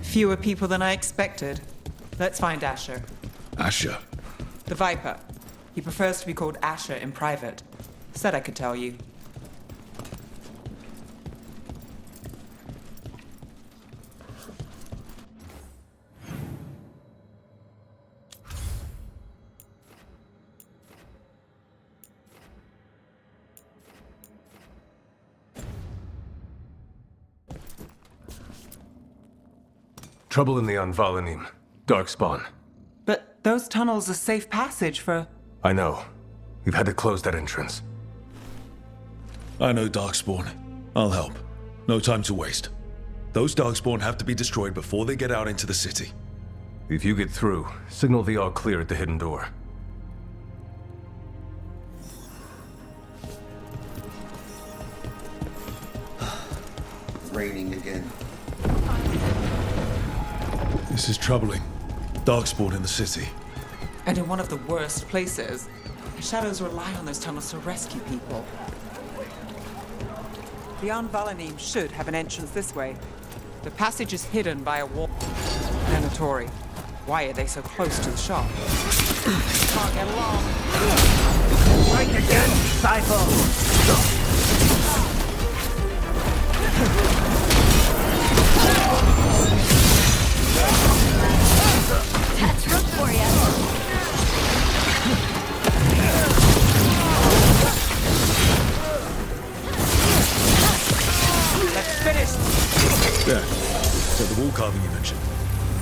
Fewer people than I expected. Let's find Asher. Asher? The Viper. He prefers to be called Asher in private. Said I could tell you. Trouble in the Anvalanim. Darkspawn. But those tunnels are safe passage for... I know. We've had to close that entrance. I know Darkspawn. I'll help. No time to waste. Those Darkspawn have to be destroyed before they get out into the city. If you get through, signal the all clear at the hidden door. Raining again. This is troubling. Darkspawn in the city. And in one of the worst places. The Shadows rely on those tunnels to rescue people. The Anvalanim should have an entrance this way. The passage is hidden by a wall. Mandatory. Why are they so close to the shop? Can't get along. Strike again, disciple! That's rough for you. Let's finish. There. So the wall carving you mentioned.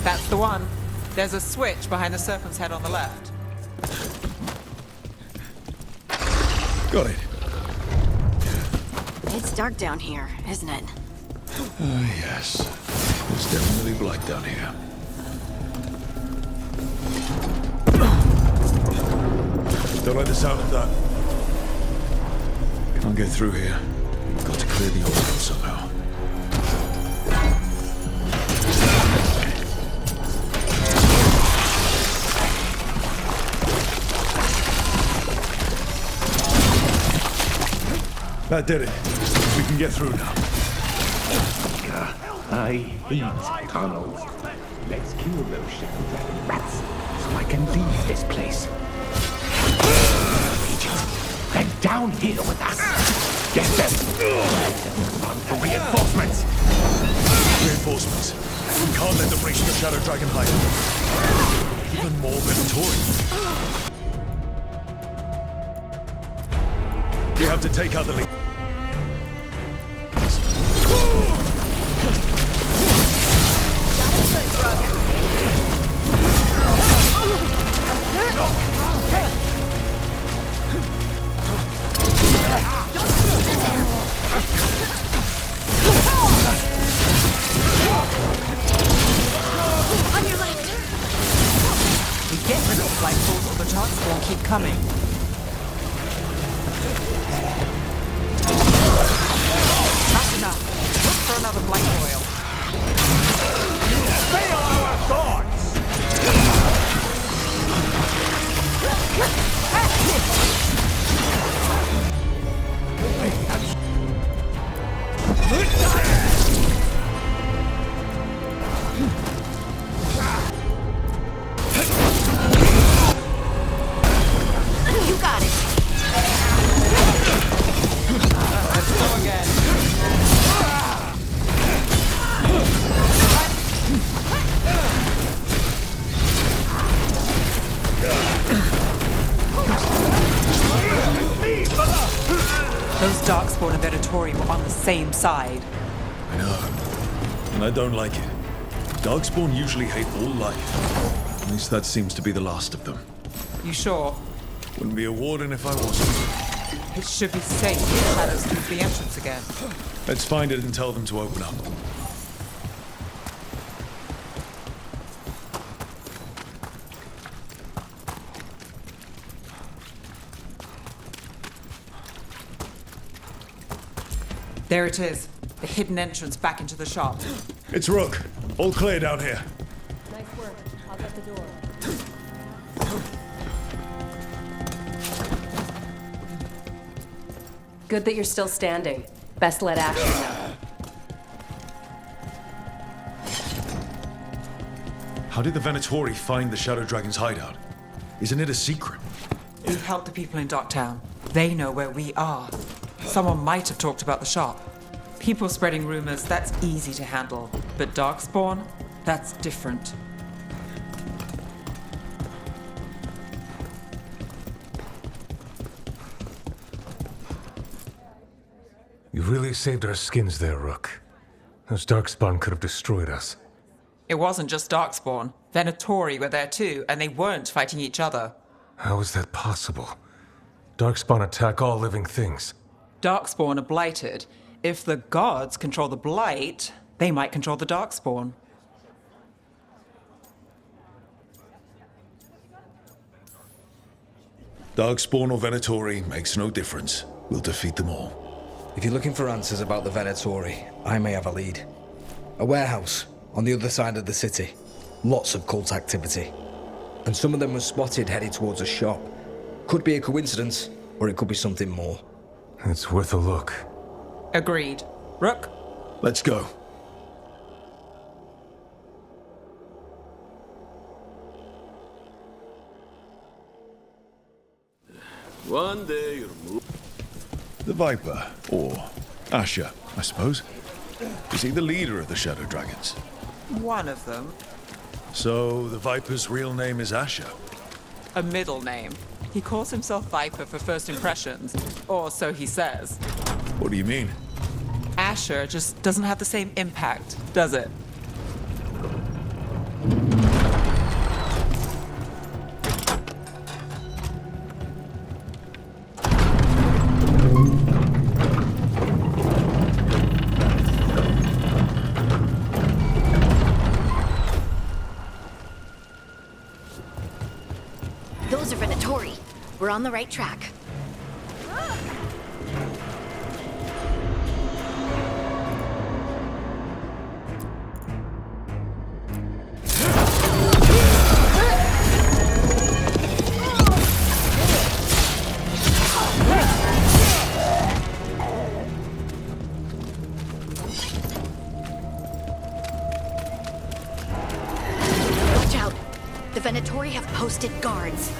That's the one. There's a switch behind the serpent's head on the left. Got it. It's dark down here, isn't it? Yes. It's definitely black down here. Don't like the sound of that. Can't get through here. Got to clear the organ somehow. That did it. We can get through now. I hate tunnels. Let's kill those shadow rats so I can leave this place. Agents, they're down here with us. Get them. Run for reinforcements. Reinforcements. We can't let them reach the Shadow Dragon hide. Even more Veilguard. We have to take out the lead. On your left. We get rid of the black balls or the Darkspawn keep coming. That's enough. Look for another black oil. Fail our thoughts! You got it. Let's go again. Those Darkspawn and Veilguard were on the same side. I know. And I don't like it. Darkspawn usually hate all life. At least that seems to be the last of them. You sure? Wouldn't be a warden if I wasn't. It should be safe if the shadows leave the entrance again. Let's find it and tell them to open up. There it is. The hidden entrance back into the shop. It's Rook. All clear down here. Nice work. I'll get the door. Good that you're still standing. Best let Asher know. How did the Venatori find the Shadow Dragon's hideout? Isn't it a secret? We help the people in Docktown. They know where we are. Someone might have talked about the shop. People spreading rumors, that's easy to handle. But Darkspawn, that's different. You really saved our skins there, Rook. Those Darkspawn could have destroyed us. It wasn't just Darkspawn. Venatori were there too, and they weren't fighting each other. How is that possible? Darkspawn attack all living things. Darkspawn are blighted. If the gods control the blight, they might control the Darkspawn. Darkspawn or Venatori makes no difference. We'll defeat them all. If you're looking for answers about the Venatori, I may have a lead. A warehouse on the other side of the city. Lots of cult activity. And some of them were spotted headed towards a shop. Could be a coincidence, or it could be something more. It's worth a look. Agreed. Rook? Let's go. One day you'll move. The Viper, or Asher, I suppose. Is he the leader of the Shadow Dragons? One of them. So the Viper's real name is Asher. A middle name. He calls himself Viper for first impressions, or so he says. What do you mean? Asher just doesn't have the same impact, does it? Those are Venatori. We're on the right track. Watch out. The Venatori have posted guards.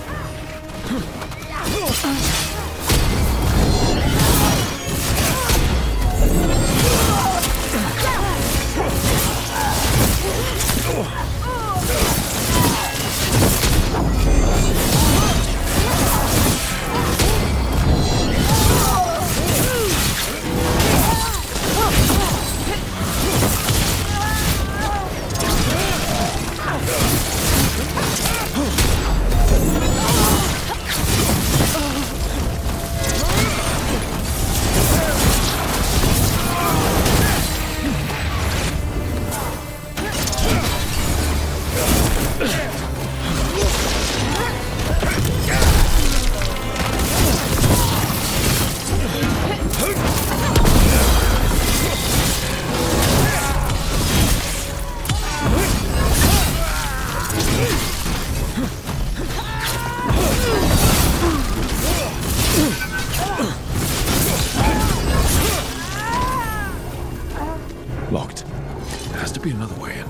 Locked. There has to be another way in.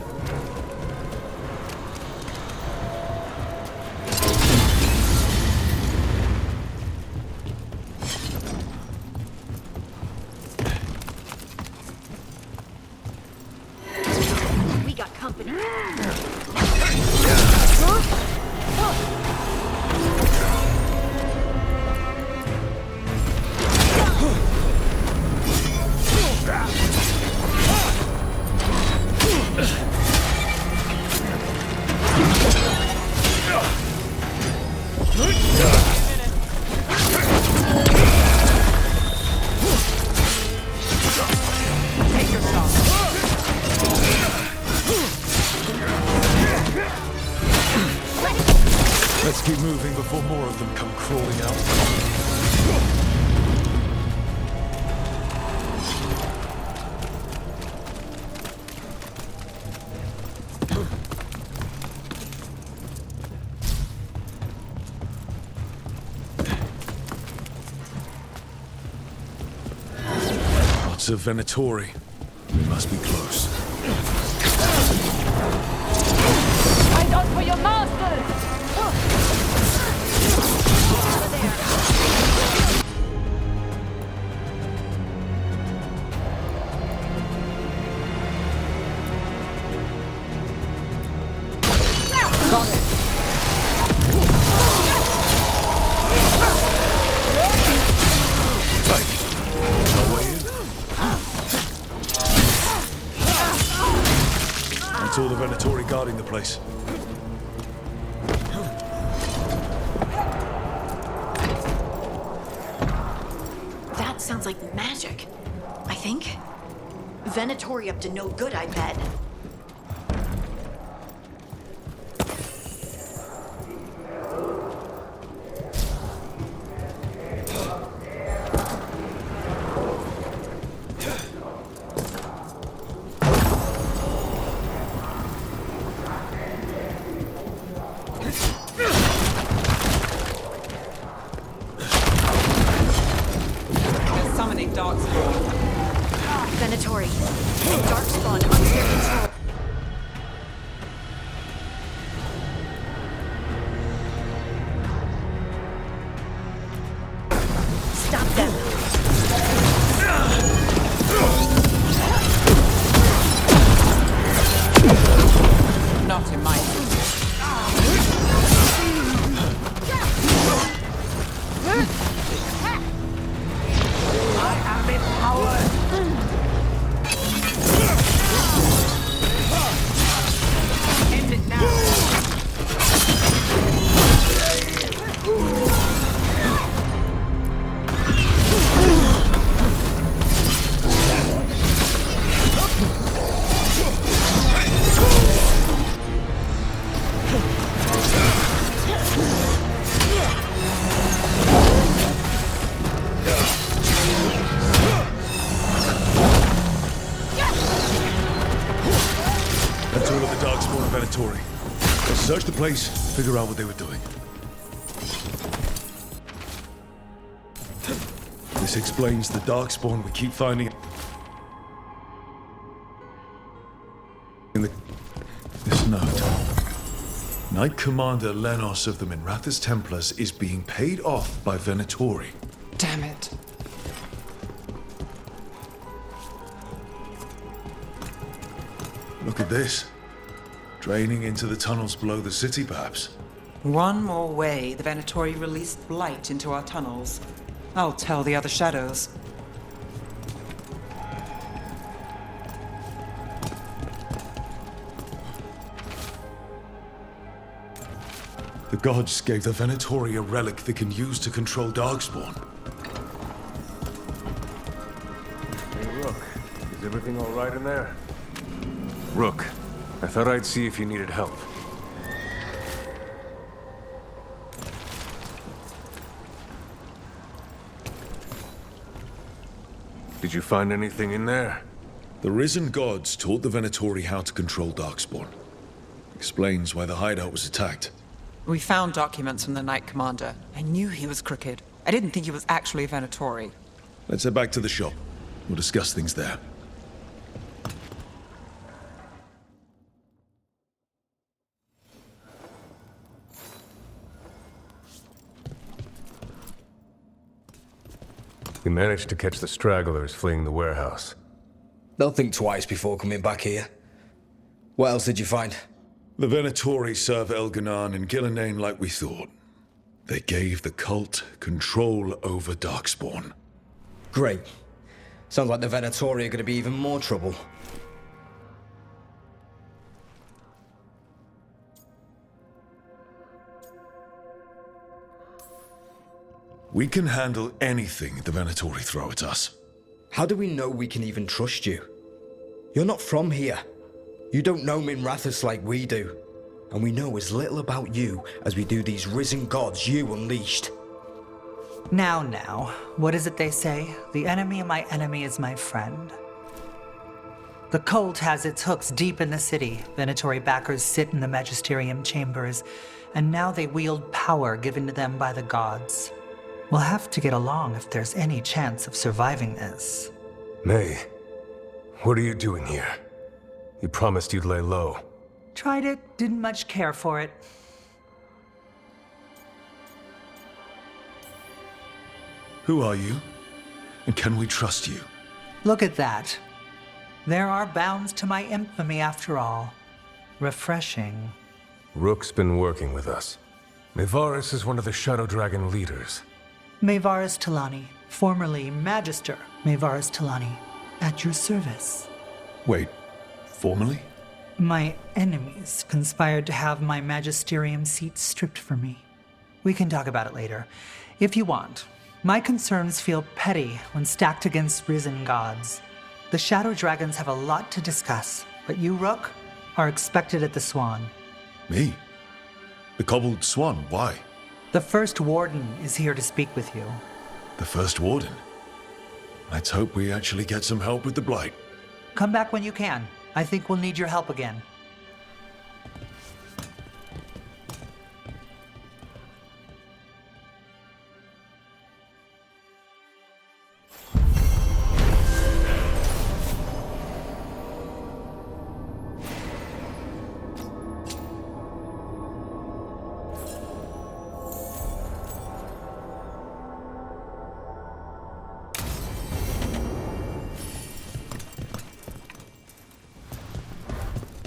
We got company. keep moving before more of them come crawling out. Lots of Venatori. We must be close. Fight out for your masters! That's all the Venatori guarding the place. That sounds like magic. I think. Venatori up to no good, I bet. They're summoning Darkspawn. Venatori. Darkspawn under their control. Stop them. Not in my That's all of the Darkspawn and Venatori. Let's search the place, figure out what they were doing. This explains the Darkspawn we keep finding in this note. Knight Commander Lenos of the Minrathous Templars is being paid off by Venatori. Damn it. Look at this. Draining into the tunnels below the city, perhaps. One more way the Venatori released blight into our tunnels. I'll tell the other shadows. The gods gave the Venatori a relic they can use to control Darkspawn. Hey, Rook. Is everything all right in there? Rook, I thought I'd see if you needed help. Did you find anything in there? The risen gods taught the Venatori how to control Darkspawn. Explains why the hideout was attacked. We found documents from the Knight Commander. I knew he was crooked. I didn't think he was actually a Venatori. Let's head back to the shop. We'll discuss things there. We managed to catch the stragglers fleeing the warehouse. They'll think twice before coming back here. What else did you find? The Venatori serve Elganan and Gillenane like we thought. They gave the cult control over Darkspawn. Great. Sounds like the Venatori are going to be even more trouble. We can handle anything the Venatori throw at us. How do we know we can even trust you? You're not from here. You don't know Minrathous like we do. and we know as little about you as we do these risen gods you unleashed. Now, what is it they say? The enemy of my enemy is my friend. The cult has its hooks deep in the city. Venatory backers sit in the magisterium chambers, and now they wield power given to them by the gods. We'll have to get along if there's any chance of surviving this. May, what are you doing here? You promised you'd lay low. Tried it, didn't much care for it. Who are you? And can we trust you? Look at that. There are bounds to my infamy after all. Refreshing. Rook's been working with us. Mevaris is one of the Shadow Dragon leaders. Mevaris Talani, formerly Magister Mevaris Talani, at your service. Wait, formally? My enemies conspired to have my magisterium seat stripped from me. We can talk about it later, if you want. My concerns feel petty when stacked against risen gods. The Shadow Dragons have a lot to discuss, but you, Rook, are expected at the Swan. Me? The Cobbled Swan, why? The First Warden is here to speak with you. The First Warden? Let's hope we actually get some help with the Blight. Come back when you can. I think we'll need your help again.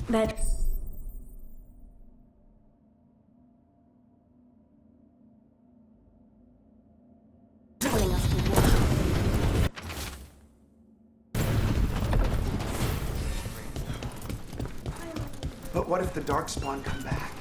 That... telling us to walk. But what if the Darkspawn come back?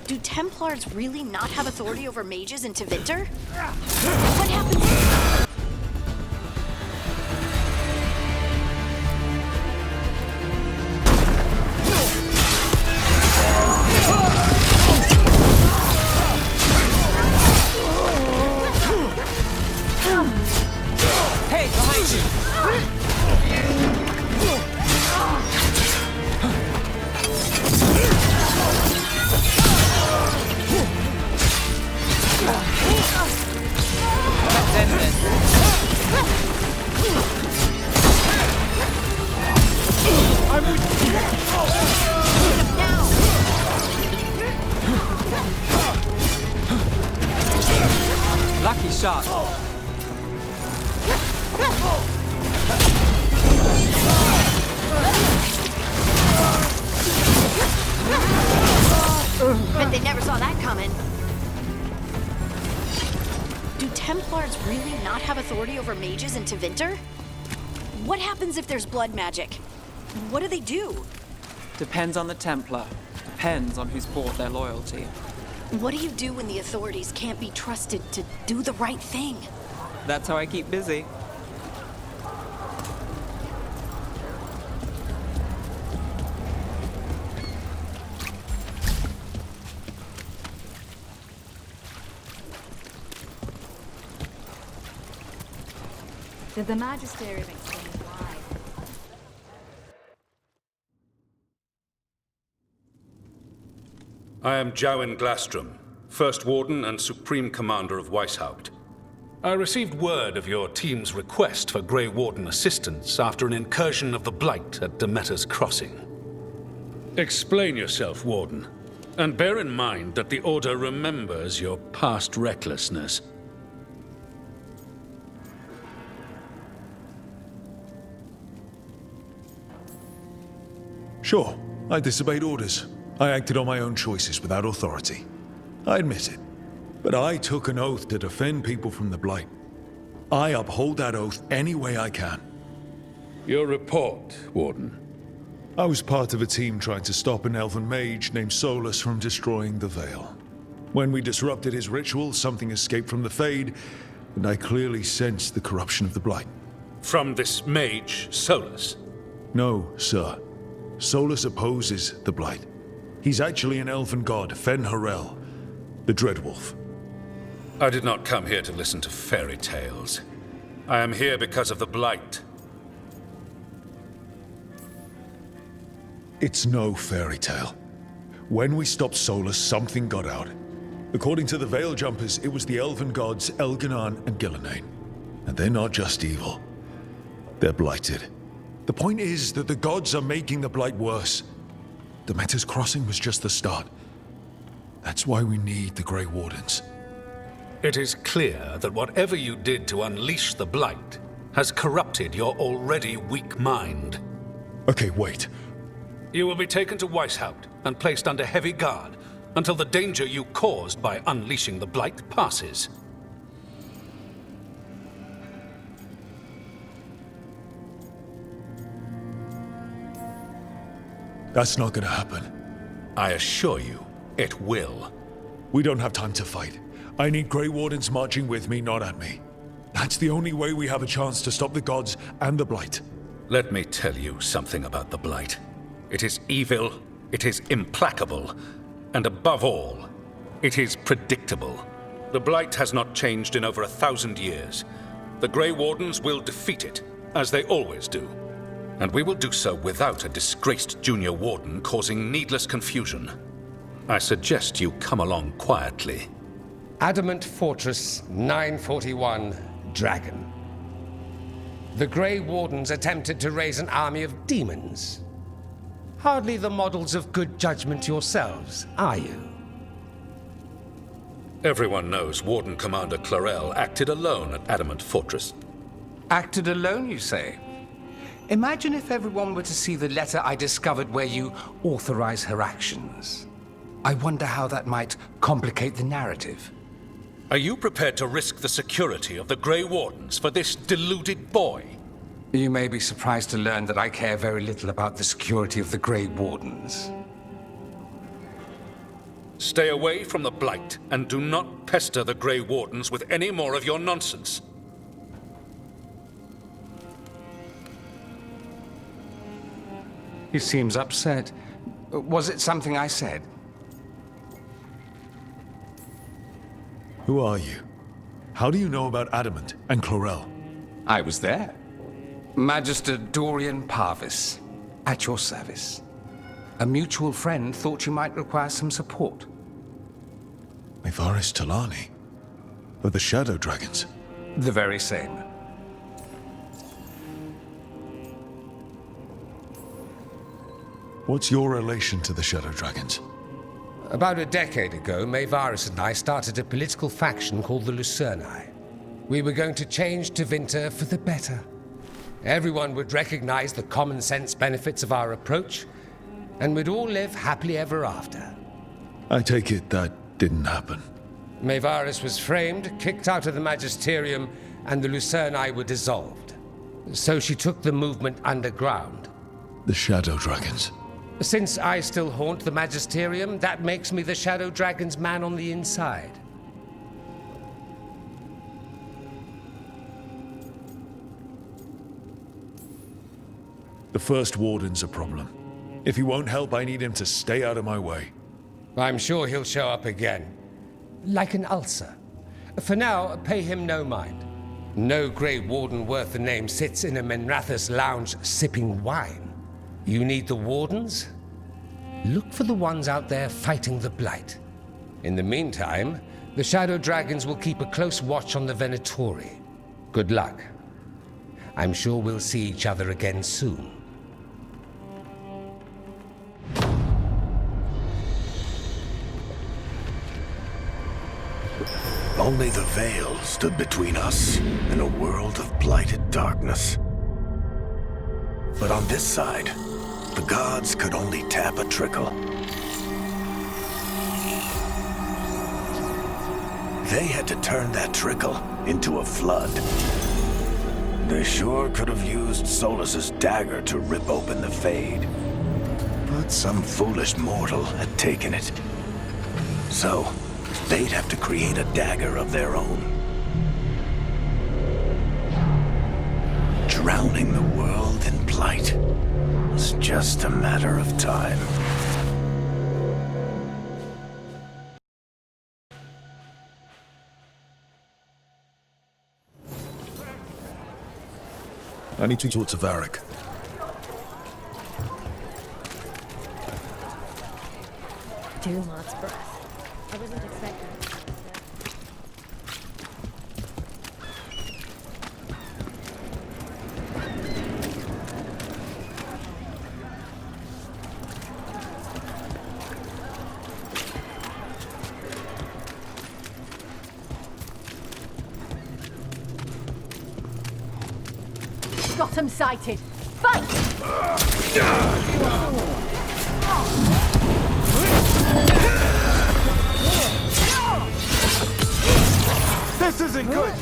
Do Templars really not have authority over mages in Tevinter? What happens? Hey, behind you! Let's end this. I'm with you. Lucky shot. Bet they never saw that coming. Do Templars really not have authority over mages in Tevinter? What happens if there's blood magic? What do they do? Depends on the Templar. Depends on who's bought their loyalty. What do you do when the authorities can't be trusted to do the right thing? That's how I keep busy. Did the Magisterium explain why? I am Jowen Glastrom, First Warden and Supreme Commander of Weishaupt. I received word of your team's request for Grey Warden assistance after an incursion of the Blight at Demeter's Crossing. Explain yourself, Warden, and bear in mind that the Order remembers your past recklessness. Sure, I disobeyed orders. I acted on my own choices without authority. I admit it. But I took an oath to defend people from the Blight. I uphold that oath any way I can. Your report, Warden. I was part of a team trying to stop an elven mage named Solus from destroying the Veil. When we disrupted his ritual, something escaped from the Fade, and I clearly sensed the corruption of the Blight. From this mage, Solus? No, sir. Solus opposes the Blight. He's actually an elven god, Fen Harel, the Dreadwolf. I did not come here to listen to fairy tales. I am here because of the Blight. It's no fairy tale. When we stopped Solus, something got out. According to the Veil Jumpers, it was the elven gods Elganon and Gillenane. And they're not just evil. They're blighted. The point is that the gods are making the Blight worse. Demeter's Crossing was just the start. That's why we need the Grey Wardens. It is clear that whatever you did to unleash the Blight has corrupted your already weak mind. Okay, wait. You will be taken to Weishaupt and placed under heavy guard until the danger you caused by unleashing the Blight passes. That's not gonna happen. I assure you, it will. We don't have time to fight. I need Grey Wardens marching with me, not at me. That's the only way we have a chance to stop the gods and the Blight. Let me tell you something about the Blight. It is evil, it is implacable, and above all, it is predictable. The Blight has not changed in over 1,000 years. The Grey Wardens will defeat it, as they always do. And we will do so without a disgraced junior warden causing needless confusion. I suggest you come along quietly. Adamant Fortress 941, Dragon. The Grey Wardens attempted to raise an army of demons. Hardly the models of good judgment yourselves, are you? Everyone knows Warden Commander Clarel acted alone at Adamant Fortress. Acted alone, you say? Imagine if everyone were to see the letter I discovered where you authorize her actions. I wonder how that might complicate the narrative. Are you prepared to risk the security of the Grey Wardens for this deluded boy? You may be surprised to learn that I care very little about the security of the Grey Wardens. Stay away from the Blight, and do not pester the Grey Wardens with any more of your nonsense. He seems upset. Was it something I said? Who are you? How do you know about Adamant and Clarel? I was there. Magister Dorian Parvis, at your service. A mutual friend thought you might require some support. Mevaris Talani? Of the Shadow Dragons? The very same. What's your relation to the Shadow Dragons? About a decade ago, Mevaris and I started a political faction called the Lucerni. We were going to change Tevinter for the better. Everyone would recognize the common sense benefits of our approach, and we'd all live happily ever after. I take it that didn't happen. Mevaris was framed, kicked out of the Magisterium, and the Lucerni were dissolved. So she took the movement underground. The Shadow Dragons. Since I still haunt the Magisterium, that makes me the Shadow Dragon's man on the inside. The First Warden's a problem. If he won't help, I need him to stay out of my way. I'm sure he'll show up again. Like an ulcer. For now, pay him no mind. No Grey Warden worth the name sits in a Menrathus lounge sipping wine. You need the Wardens? Look for the ones out there fighting the Blight. In the meantime, the Shadow Dragons will keep a close watch on the Venatori. Good luck. I'm sure we'll see each other again soon. Only the Veil stood between us and a world of blighted darkness. But on this side, the gods could only tap a trickle. They had to turn that trickle into a flood. They sure could have used Solus's dagger to rip open the Fade. But some foolish mortal had taken it. So, they'd have to create a dagger of their own. Drowning the world in blight was just a matter of time. I need to talk to Varric. Dumont breath. I wasn't expecting it. Got him sighted. Fight! This isn't good!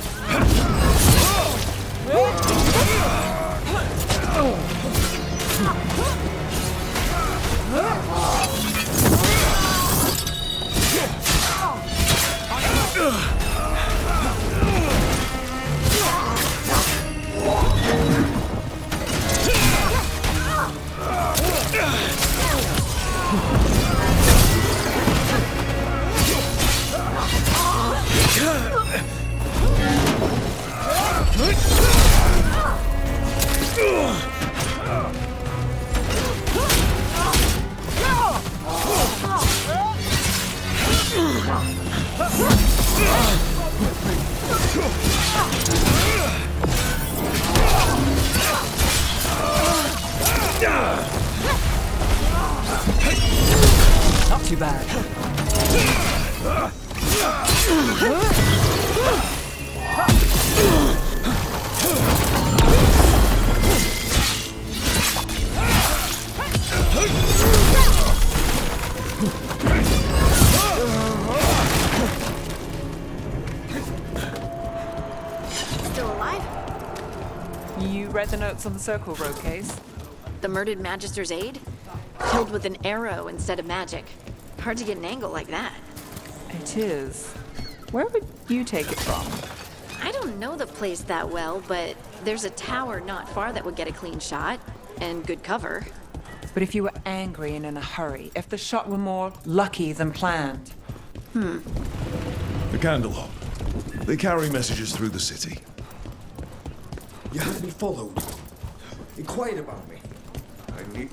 Not too bad. Still alive? You read the notes on the Circle Road case? The murdered Magister's aide? Killed with an arrow instead of magic. Hard to get an angle like that. It is. Where would you take it from? I don't know the place that well, but there's a tower not far that would get a clean shot. And good cover. But if you were angry and in a hurry, if the shot were more lucky than planned. The Candlehop. They carry messages through the city. You had me followed. Inquired about me. I need...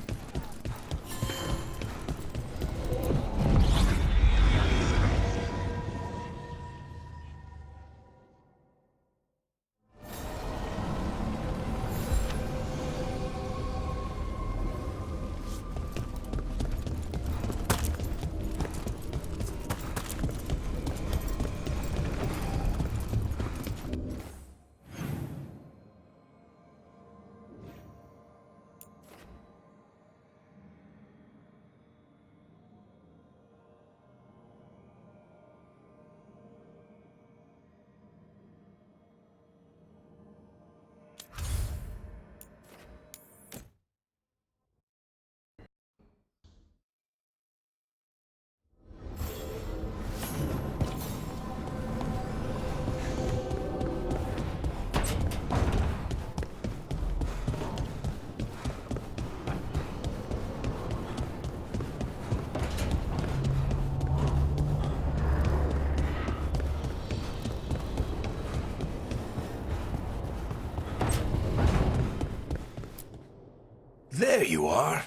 There you are.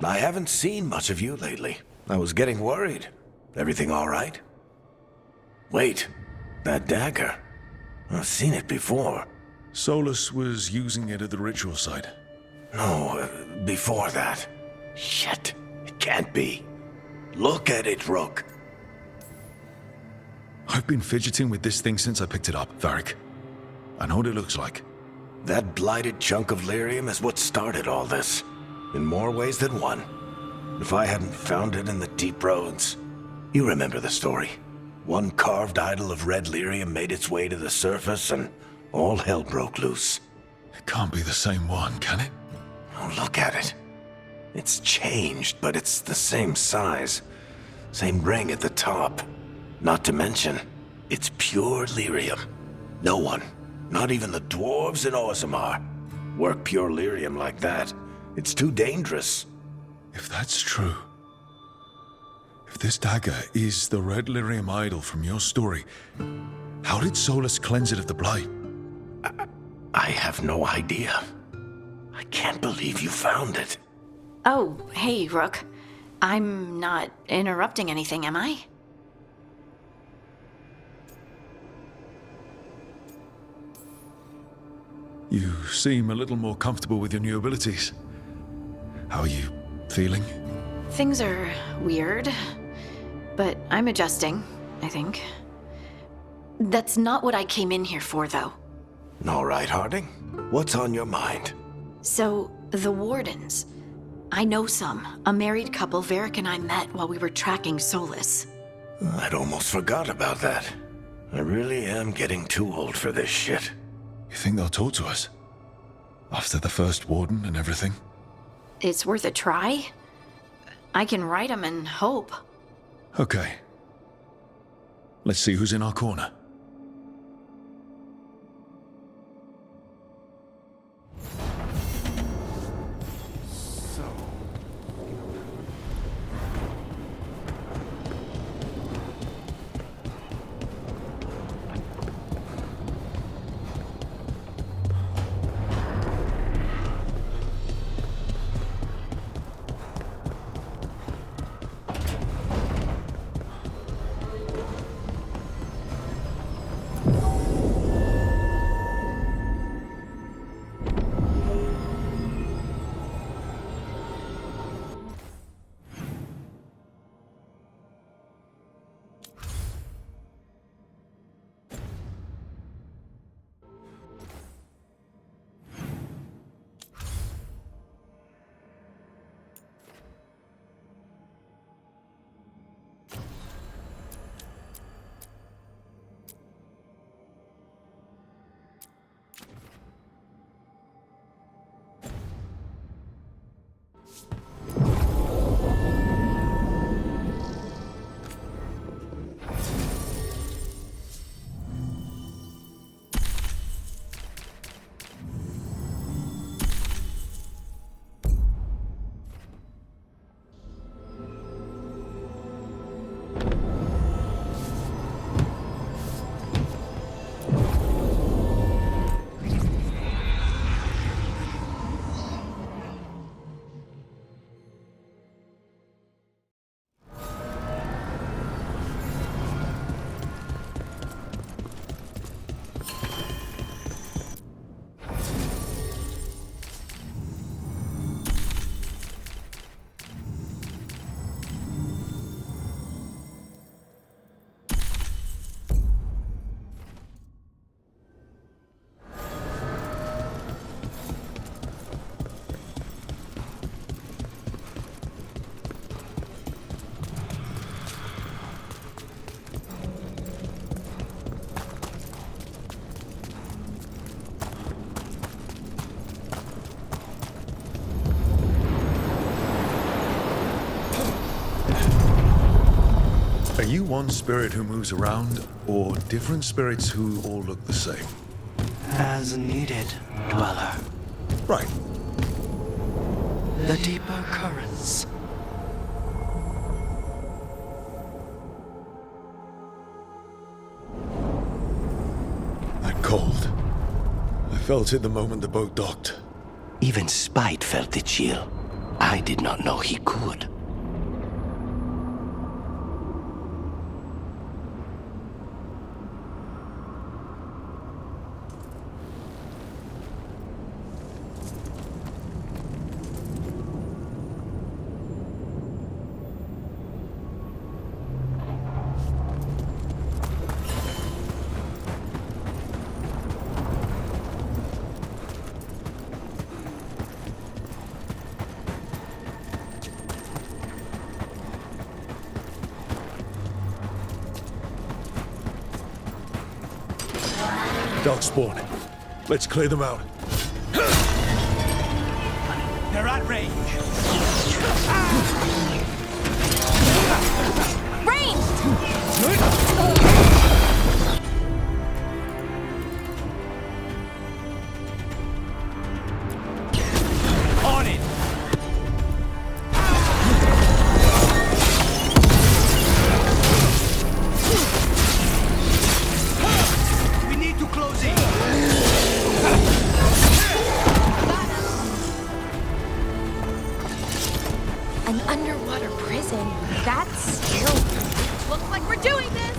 I haven't seen much of you lately. I was getting worried. Everything all right? Wait, that dagger. I've seen it before. Solus was using it at the ritual site. No, before that. Shit, it can't be. Look at it, Rook. I've been fidgeting with this thing since I picked it up, Varric. I know what it looks like. That blighted chunk of lyrium is what started all this. In more ways than one. If I hadn't found it in the deep roads... You remember the story. One carved idol of red lyrium made its way to the surface and all hell broke loose. It can't be the same one, can it? Oh, look at it. It's changed, but it's the same size. Same ring at the top. Not to mention, it's pure lyrium. No one, not even the dwarves in Orzammar, work pure lyrium like that. It's too dangerous. If that's true, if this dagger is the red lyrium idol from your story, how did Solus cleanse it of the blight? I have no idea. I can't believe you found it. Oh, hey, Rook. I'm not interrupting anything, am I? You seem a little more comfortable with your new abilities. How are you feeling? Things are weird, but I'm adjusting, I think. That's not what I came in here for, though. All right, Harding. What's on your mind? So, the Wardens. I know some. A married couple Varric and I met while we were tracking Solus. I'd almost forgot about that. I really am getting too old for this shit. You think they'll talk to us? After the first warden and everything? It's worth a try. I can write them and hope. Okay. Let's see who's in our corner. Are you one spirit who moves around, or different spirits who all look the same? As needed, Dweller. Right. The deeper currents. That cold. I felt it the moment the boat docked. Even Spite felt the chill. I did not know he could. Darkspawn. Let's clear them out. They're at range. On it. We need to close in. An underwater prison? That's still... Looks like we're doing this!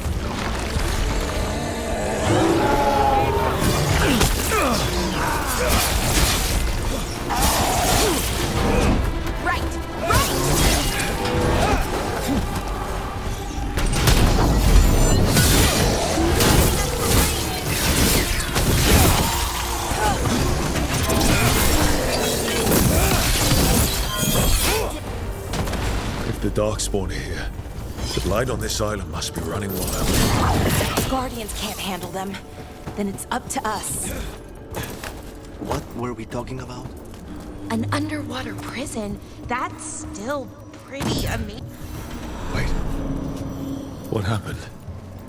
If the Darkspawn are here, the light on this island must be running wild. The Guardians can't handle them. Then it's up to us. What were we talking about? An underwater prison? That's still pretty amazing. Wait. What happened?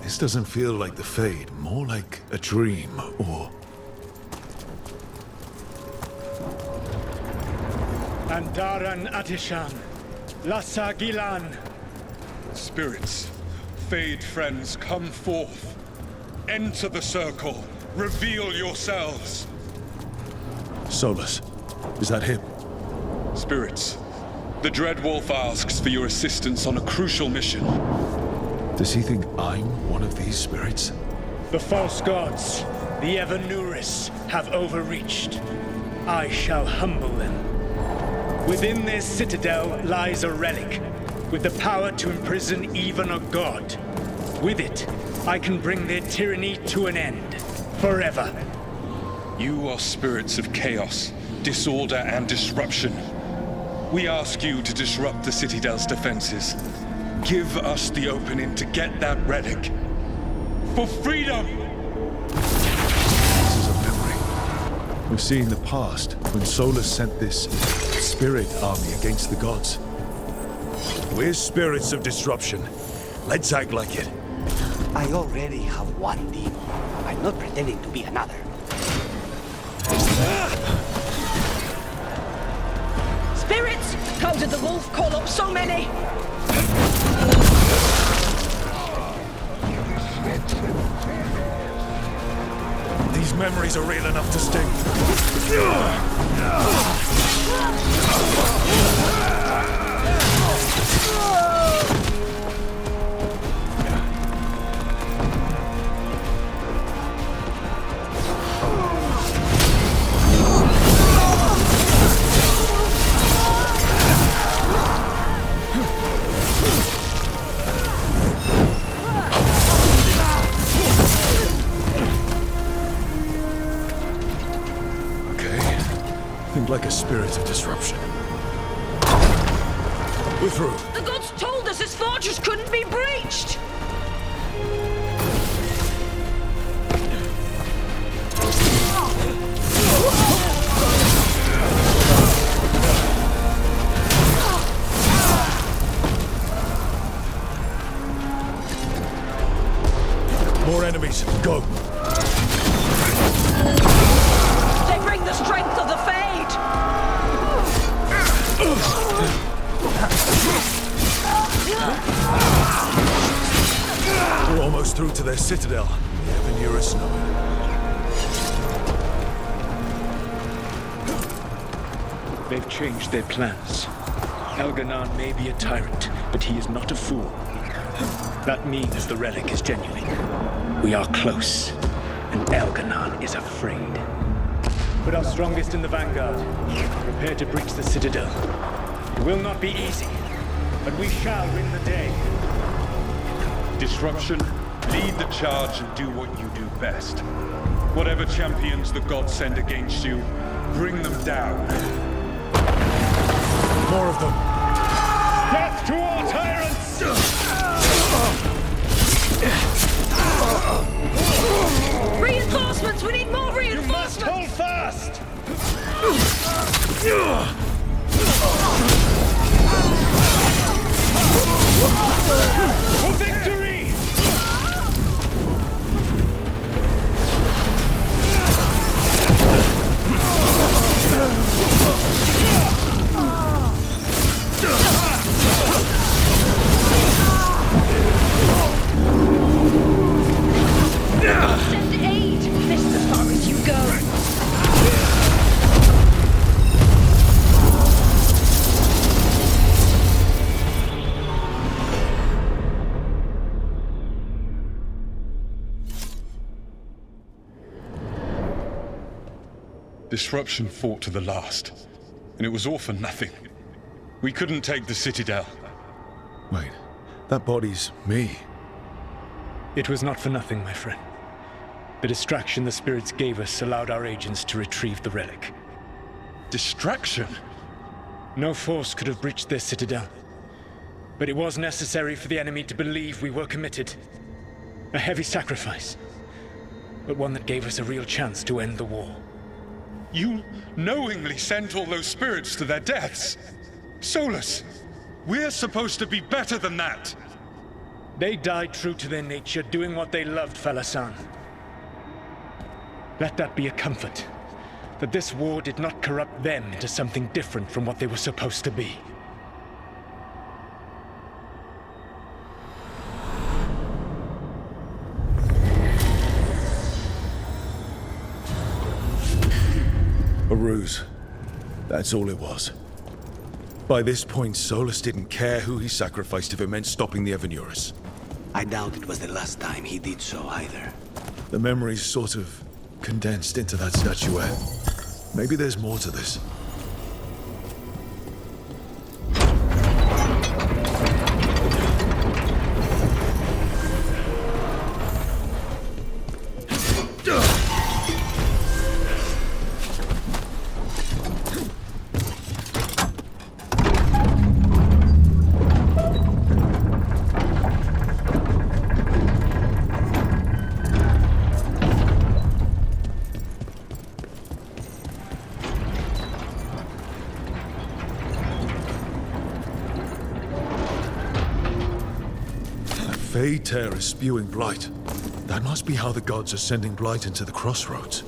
This doesn't feel like the Fade, more like a dream, or... Andaran Atishan, Lassa Gilan. Spirits, Fade friends, come forth. Enter the circle. Reveal yourselves. Solus. Is that him? Spirits, the Dread Wolf asks for your assistance on a crucial mission. Does he think I'm one of these spirits? The false gods, the Evanuris, have overreached. I shall humble them. Within this citadel lies a relic, with the power to imprison even a god. With it, I can bring their tyranny to an end, forever. You are spirits of chaos, disorder, and disruption. We ask you to disrupt the Citadel's defenses. Give us the opening to get that relic. For freedom! This is a memory. We've seen the past, when Solus sent this spirit army against the gods. We're spirits of disruption. Let's act like it. I already have one demon. I'm not pretending to be another. Spirits! How did the wolf call up so many? These memories are real enough to sting. Like a spirit of disruption. We're through. The gods told us this fortress couldn't be breached! More enemies. Go. They bring the strength of the Fade! We're almost through to their citadel. The Evanuris know it. They've changed their plans. Elganon may be a tyrant, but he is not a fool. That means the relic is genuine. We are close, and Elganon is afraid. Put our strongest in the vanguard. Prepare to breach the citadel. It will not be easy, but we shall win the day. Disruption, lead the charge and do what you do best. Whatever champions the gods send against you, bring them down. More of them. Death to all tyrants! Reinforcements! reinforcements! We need more reinforcements! You must hold fast! For victory! Send aid! This is as far as you go! Disruption fought to the last, and it was all for nothing. We couldn't take the Citadel. Wait, that body's me. It was not for nothing, my friend. The distraction the spirits gave us allowed our agents to retrieve the relic. Distraction? No force could have breached this Citadel. But it was necessary for the enemy to believe we were committed. A heavy sacrifice, but one that gave us a real chance to end the war. You knowingly sent all those spirits to their deaths. Solus, we're supposed to be better than that. They died true to their nature, doing what they loved, Falasan. Let that be a comfort, that this war did not corrupt them into something different from what they were supposed to be. A ruse. That's all it was. By this point, Solus didn't care who he sacrificed if it meant stopping the Evanurus. I doubt it was the last time he did so either. The memories sort of condensed into that statuette. Maybe there's more to this. Fade tear is spewing blight. That must be how the gods are sending blight into the crossroads.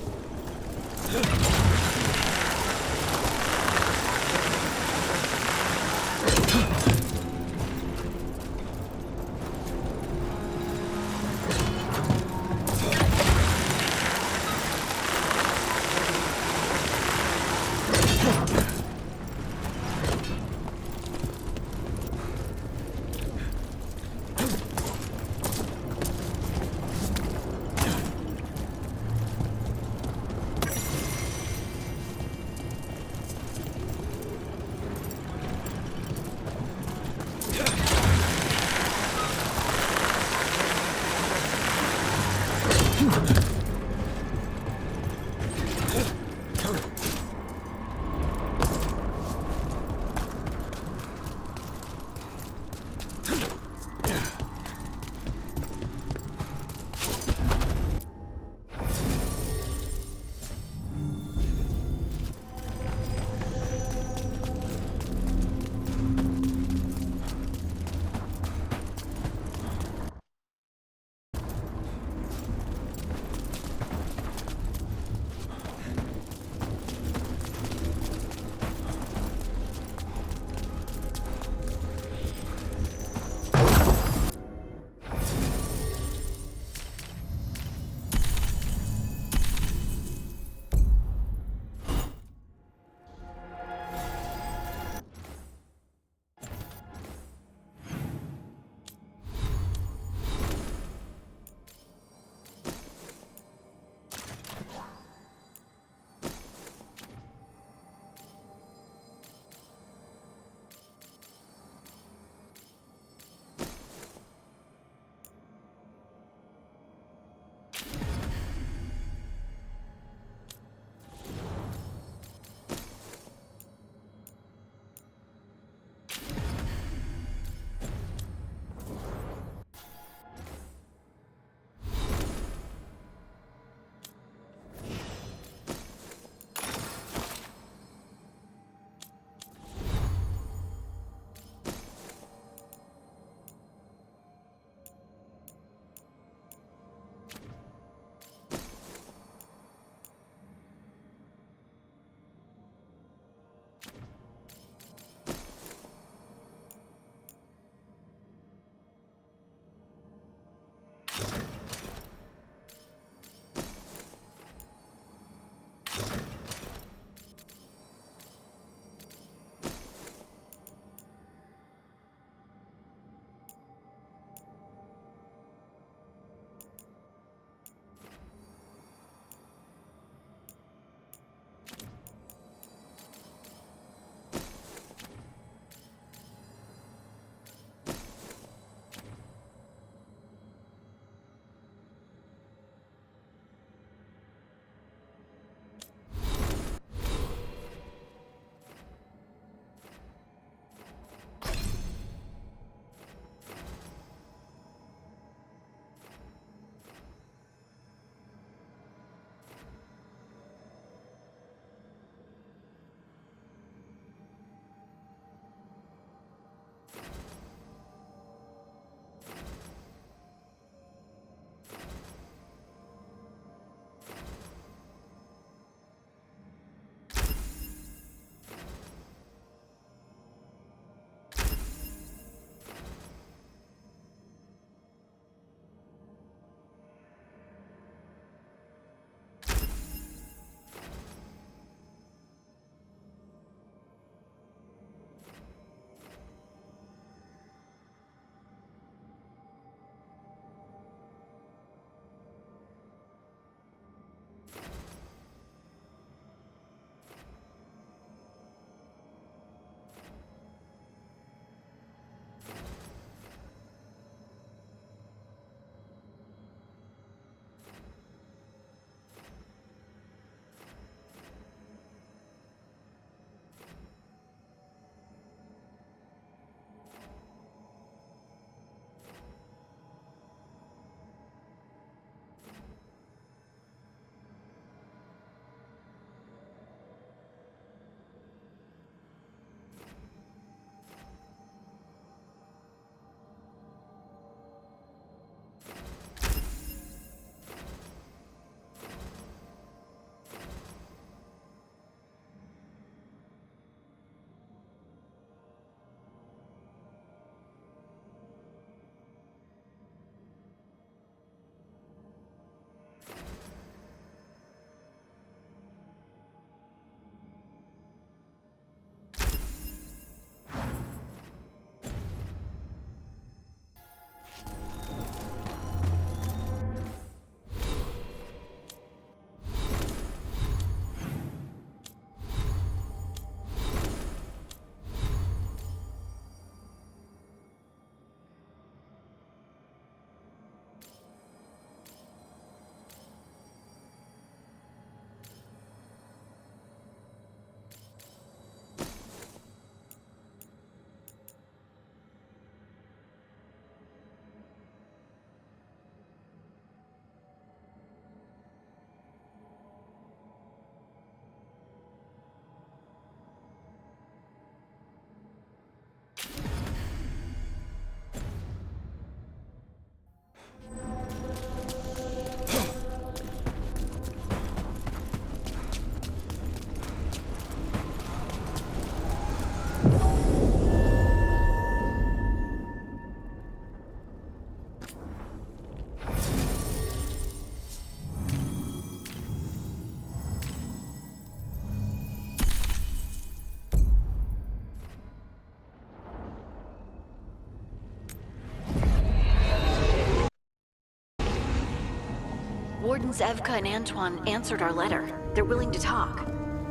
Wardens Evka and Antoine answered our letter. They're willing to talk.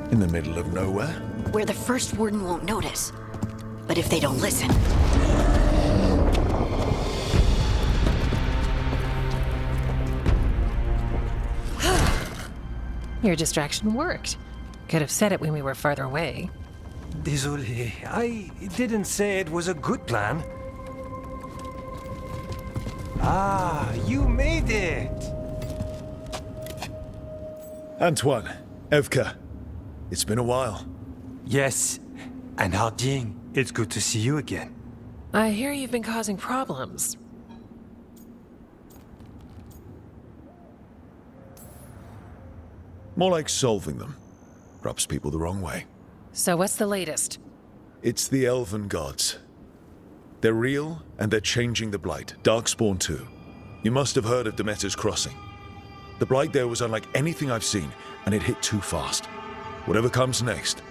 In the middle of nowhere? Where the first Warden won't notice. But if they don't listen... Your distraction worked. Could have said it when we were farther away. Désolé, I didn't say it was a good plan. Ah, you made it! Antoine, Evka, it's been a while. Yes, and Harding, it's good to see you again. I hear you've been causing problems. More like solving them. Rubs people the wrong way. So what's the latest? It's the Elven Gods. They're real, and they're changing the Blight. Darkspawn too. You must have heard of Demeter's Crossing. The Blight there was unlike anything I've seen, and it hit too fast. Whatever comes next,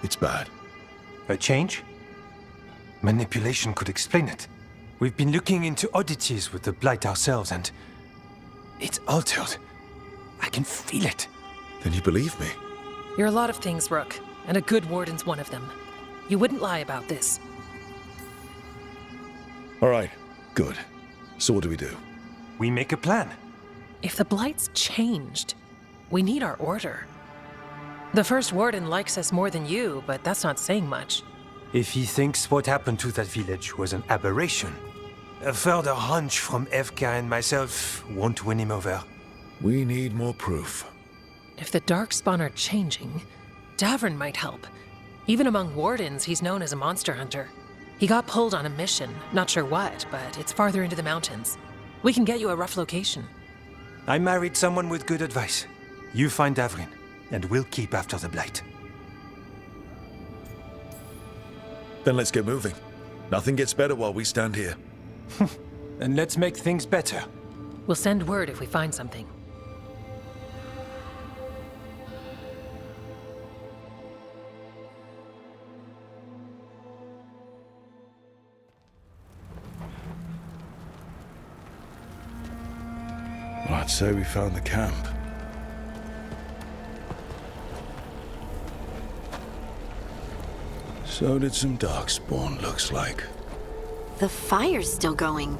it's bad. A change? Manipulation could explain it. We've been looking into oddities with the Blight ourselves, and... it's altered. I can feel it. Then you believe me? You're a lot of things, Rook, and a good warden's one of them. You wouldn't lie about this. All right, good. So what do we do? We make a plan. If the Blight's changed, we need our order. The first warden likes us more than you, but that's not saying much. If he thinks what happened to that village was an aberration, a further hunch from Evka and myself won't win him over. We need more proof. If the Darkspawn are changing, Davern might help. Even among wardens, he's known as a monster hunter. He got pulled on a mission, not sure what, but it's farther into the mountains. We can get you a rough location. I married someone with good advice. You find Davrin, and we'll keep after the Blight. Then let's get moving. Nothing gets better while we stand here. And let's make things better. We'll send word if we find something. Well, I'd say we found the camp. So did some Darkspawn, looks like. The fire's still going.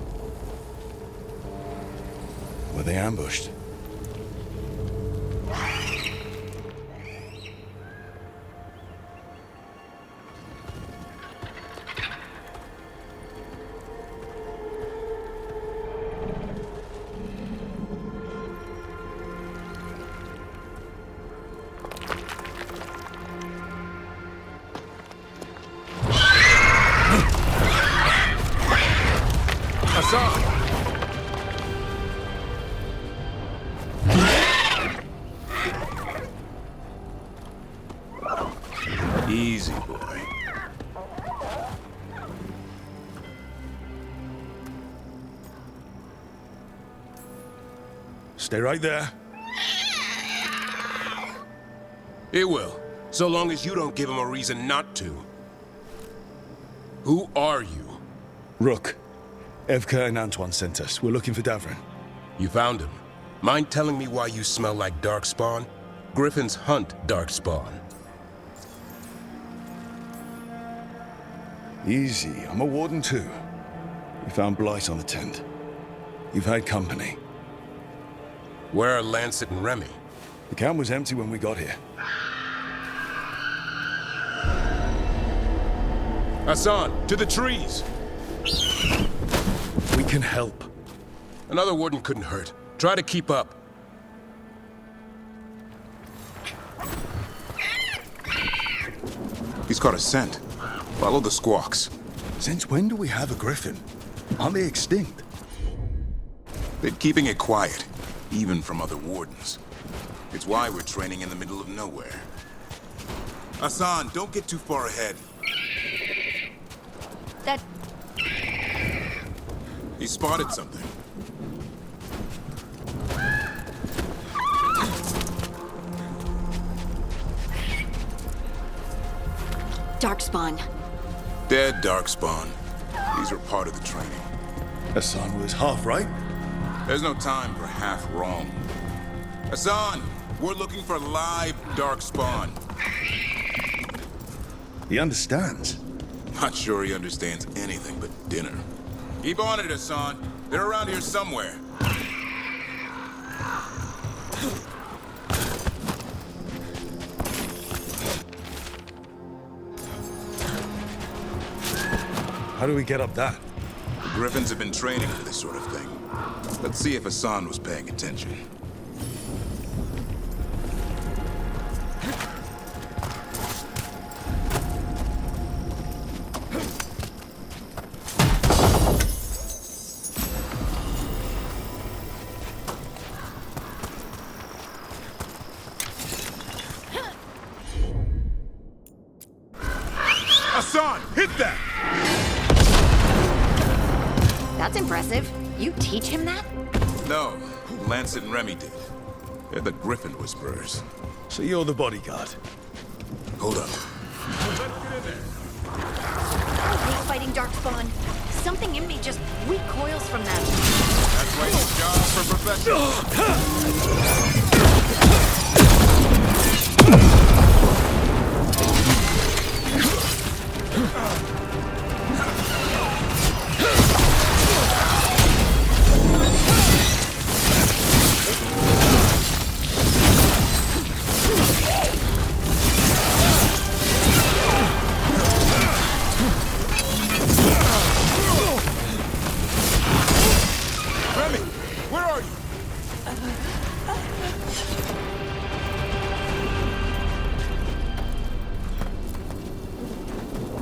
Were they ambushed? Easy, boy. Stay right there. It will, so long as you don't give him a reason not to. Who are you? Rook. Evka and Antoine sent us. We're looking for Davrin. You found him. Mind telling me why you smell like Darkspawn? Griffins hunt Darkspawn. Easy. I'm a warden too. We found Blight on the tent. You've had company. Where are Lancet and Remy? The camp was empty when we got here. Hassan, to the trees! We can help. Another warden couldn't hurt. Try to keep up. He's caught a scent. Follow the squawks. Since when do we have a griffin? Aren't they extinct? Been keeping it quiet, even from other wardens. It's why we're training in the middle of nowhere. Hassan, don't get too far ahead. That... He spotted something. Darkspawn. Dead Darkspawn. These are part of the training. Hassan was half right. There's no time for half wrong. Hassan, we're looking for live Darkspawn. He understands. Not sure he understands anything but dinner. Keep on it, Hassan. They're around here somewhere. How do we get up that? The Griffins have been training for this sort of thing. Let's see if Hassan was paying attention. Hassan, hit that! That's impressive. You teach him that? No, Lancet and Remy did. They're the Griffin Whisperers. So you're the bodyguard? Hold up. I hate fighting Darkspawn. Something in me just recoils from them. That's why it's a job for professionals. Remy, where are you?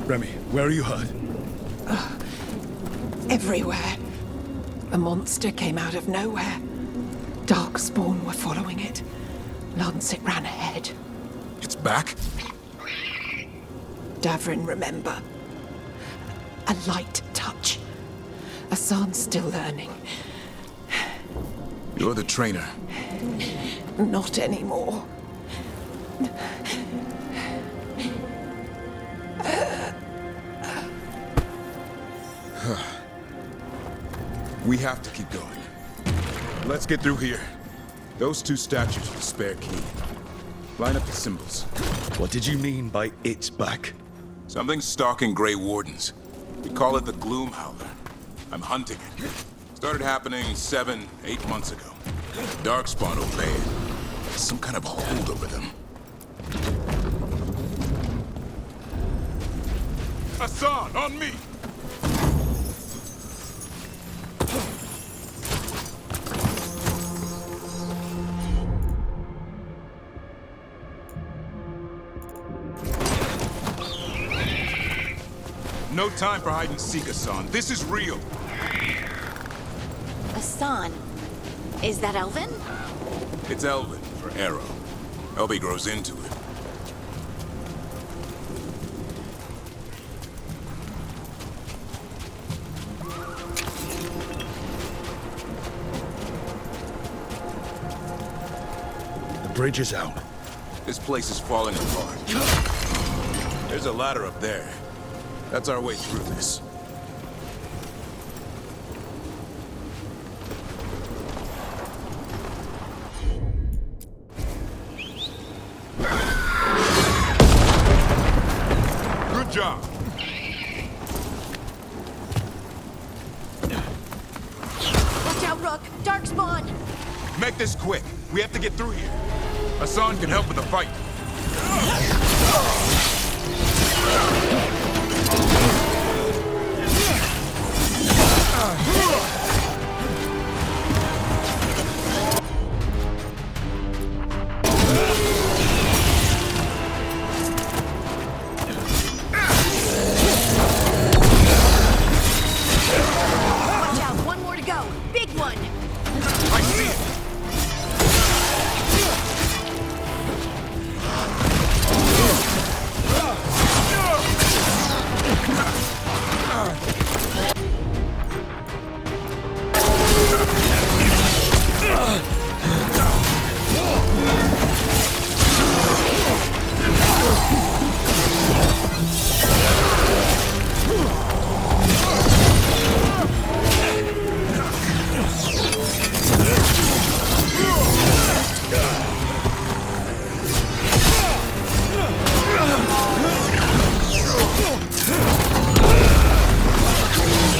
Remy, where are you hurt? Everywhere. A monster came out of nowhere. Darkspawn were following it. Lancet ran ahead. It's back? Davrin, remember. A light touch. Hassan's still learning. You're the trainer. Not anymore. We have to keep going. Let's get through here. Those two statues are the spare key. Line up the symbols. What did you mean by it's back? Something's stalking Grey Wardens. We call it the Gloom Howler. I'm hunting it. Started happening 7-8 months ago. Darkspawn obey it. There's some kind of hold over them. Hassan, on me! No time for hide and seek, Hassan. This is real. Hassan. Is that Elven? It's Elven for arrow. Elby grows into it. The bridge is out. This place is falling apart. There's a ladder up there. That's our way through this. Good job. Watch out, Rook! Darkspawn! Make this quick. We have to get through here. Hassan can help with the fight.